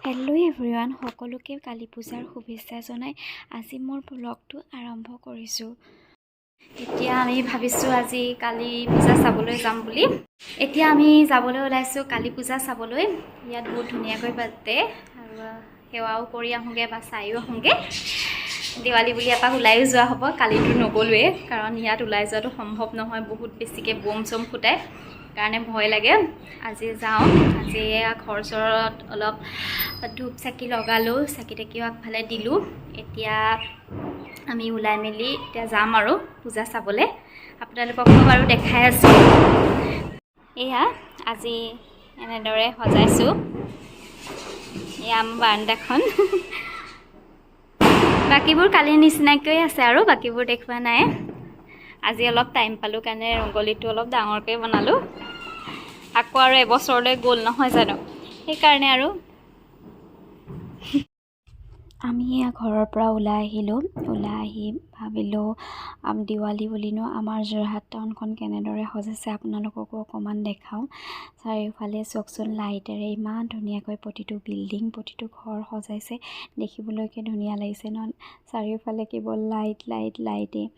Hello' everyone, সকলোকে কালী পূজাৰ শুভেচ্ছা জনাই আজি মোৰ ব্লগটো আৰম্ভ কৰিছোঁ। এতিয়া আমি ভাবিছোঁ আজি কালী পূজা চাবলৈ যাম বুলি। এতিয়া আমি যাবলৈ ওলাইছোঁ কালী পূজা চাবলৈ। ইয়াত বহুত ধুনীয়াকৈ পাতে আৰু সেৱাও কৰি আহোঁগৈ বা চায়ো আহোঁগৈ। দেৱালী বুলি এপাক ওলায়ো যোৱা হ'ব। কালিতো নগ'লোৱেই, কাৰণ ইয়াত ওলাই যোৱাটো সম্ভৱ নহয়, বহুত বেছিকৈ বম চম ফুটাই কাৰণে ভয় লাগে। আজি যাওঁ। আজি ঘৰ ওচৰত অলপ ধূপ চাকি লগালোঁ, চাকি তাকিও আগফালে দিলোঁ। এতিয়া আমি ওলাই মেলি এতিয়া যাম আৰু পূজা চাবলৈ। আপোনালোককো বাৰু দেখাই আছোঁ। এয়া আজি এনেদৰে সজাইছোঁ। এয়া আমাৰ বাৰান্দাখন। বাকীবোৰ কালিৰ নিচিনাকৈ আছে আৰু বাকীবোৰ দেখুওৱা নাই। আজি অলপ টাইম পালোঁ কাৰণে ৰংগলীটো অলপ ডাঙৰকৈ বনালোঁ। আকৌ আৰু এবছৰলৈ গ'ল নহয় জানো, সেইকাৰণে আৰু আমি ঘৰৰ পৰা ওলাই আহিলোঁ। ওলাই আহি ভাবিলোঁ দেৱালী বুলিনো আমাৰ যোৰহাট টাউনখন কেনেদৰে সজাইছে আপোনালোককো অকণমান দেখাওঁ। চাৰিওফালে চাওকচোন, লাইটেৰে ইমান ধুনীয়াকৈ প্ৰতিটো বিল্ডিং, প্ৰতিটো ঘৰ সজাইছে। দেখিবলৈকে ধুনীয়া লাগিছে ন? চাৰিওফালে কেৱল লাইটেই।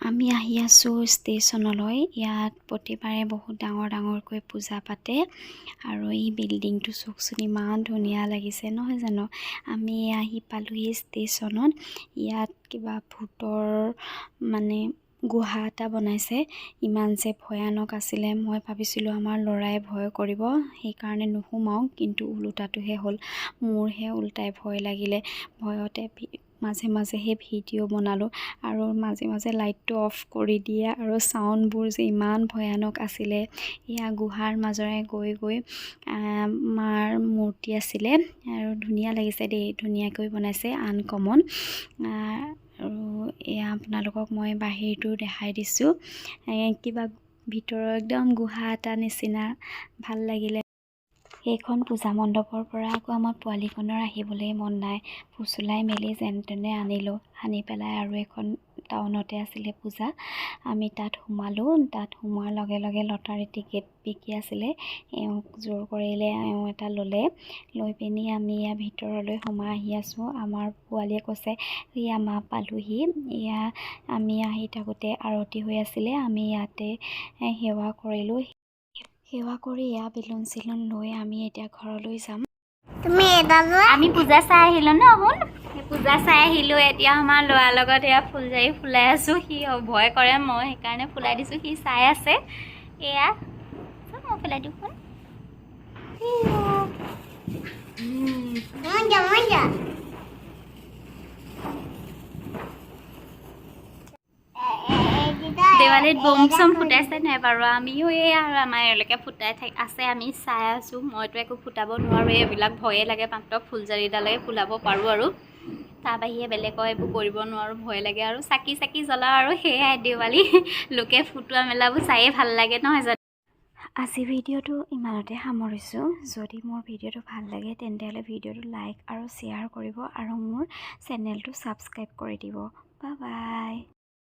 আমি আহি আছোঁ ষ্টেচনলৈ। ইয়াত প্ৰতিবাৰে বহুত ডাঙৰকৈ পূজা পাতে আৰু এই বিল্ডিংটো চাওকচোন, ইমান ধুনীয়া লাগিছে নহয় জানো? আমি আহি পালোহি ষ্টেচনত। ইয়াত কিবা ভূতৰ গুহা এটা বনাইছে। ইমান যে ভয়ানক আছিলে, মই ভাবিছিলোঁ আমাৰ ল'ৰাই ভয় কৰিব, সেইকাৰণে নোসোমাওঁ, কিন্তু ওলোটাটোহে হ'ল। মোৰহে ওলোটাই ভয় লাগিলে। ভয়তে মাজে সেই ভিডিঅ' বনালোঁ আৰু মাজে লাইটটো অফ কৰি দিয়ে আৰু চাউণ্ডবোৰ যে ইমান ভয়ানক আছিলে। এয়া গুহাৰ মাজৰে গৈ মাৰ মূৰ্তি আছিলে আৰু ধুনীয়া লাগিছে দেই, ধুনীয়াকৈ বনাইছে, আনকমন। আৰু এয়া আপোনালোকক মই বাহিৰটো দেখাই দিছোঁ। কিবা ভিতৰৰ একদম গুহা এটা নিচিনা ভাল লাগিলে। সেইখন পূজা মণ্ডপৰ পৰা আকৌ আমাৰ পোৱালিখনৰ আহিবলৈ মন নাই, ফুচুলাই মেলি যেন তেনে আনিলোঁ। আনি পেলাই আৰু এখন টাউনতে আছিলে পূজা, আমি তাত সোমালোঁ। তাত সোমোৱাৰ লগে লটাৰী টিকেট বিকি আছিলে। এওঁক জোৰ কৰিলে, এওঁ এটা ল'লে। লৈ পিনি আমি ইয়াৰ ভিতৰলৈ সোমাই আহি আছোঁ। আমাৰ পোৱালীয়ে কৈছে এয়া মা পালোহি। এয়া আমি আহি থাকোঁতে আৰতি হৈ আছিলে, আমি ইয়াতে সেৱা কৰিলোঁ। সেৱা কৰি এয়া বেলুন চেলুন লৈ আমি এতিয়া ঘৰলৈ যাম। আমি পূজা চাই আহিলোঁ ন? শুন, পূজা চাই আহিলোঁ। এতিয়া আমাৰ ল'ৰাৰ লগত এয়া ফুলজাৰি ফুলাই আছোঁ। সি ভয় কৰে, মই সেইকাৰণে ফুলাই দিছোঁ, সি চাই আছে। এয়া মই ফুলাই দিওঁ, শুন। দেৱালীত বম চম ফুটাইছে নাই বাৰু? আমিও এই আৰু আমাৰ এওঁলোকে ফুটাই আছে, আমি চাই আছোঁ। মইতো একো ফুটাব নোৱাৰোঁ, এইবিলাক ভয়ে লাগে। মাত্ৰ ফুলজাৰিডালেই ফুলাব পাৰোঁ আৰু তাৰ বাহিৰে বেলেগৰ এইবোৰ কৰিব নোৱাৰোঁ, ভয় লাগে। আৰু চাকি জ্বলাওঁ আৰু সেয়াই দেৱালী। লোকে ফুটোৱা মেলাবোৰ চায়েই ভাল লাগে নহয় জানো? আজি ভিডিঅ'টো ইমানতে সামৰিছোঁ। যদি মোৰ ভিডিঅ'টো ভাল লাগে তেন্তে হ'লে ভিডিঅ'টো লাইক আৰু শ্বেয়াৰ কৰিব আৰু মোৰ চেনেলটো ছাবস্ক্ৰাইব কৰি দিব। Bye bye.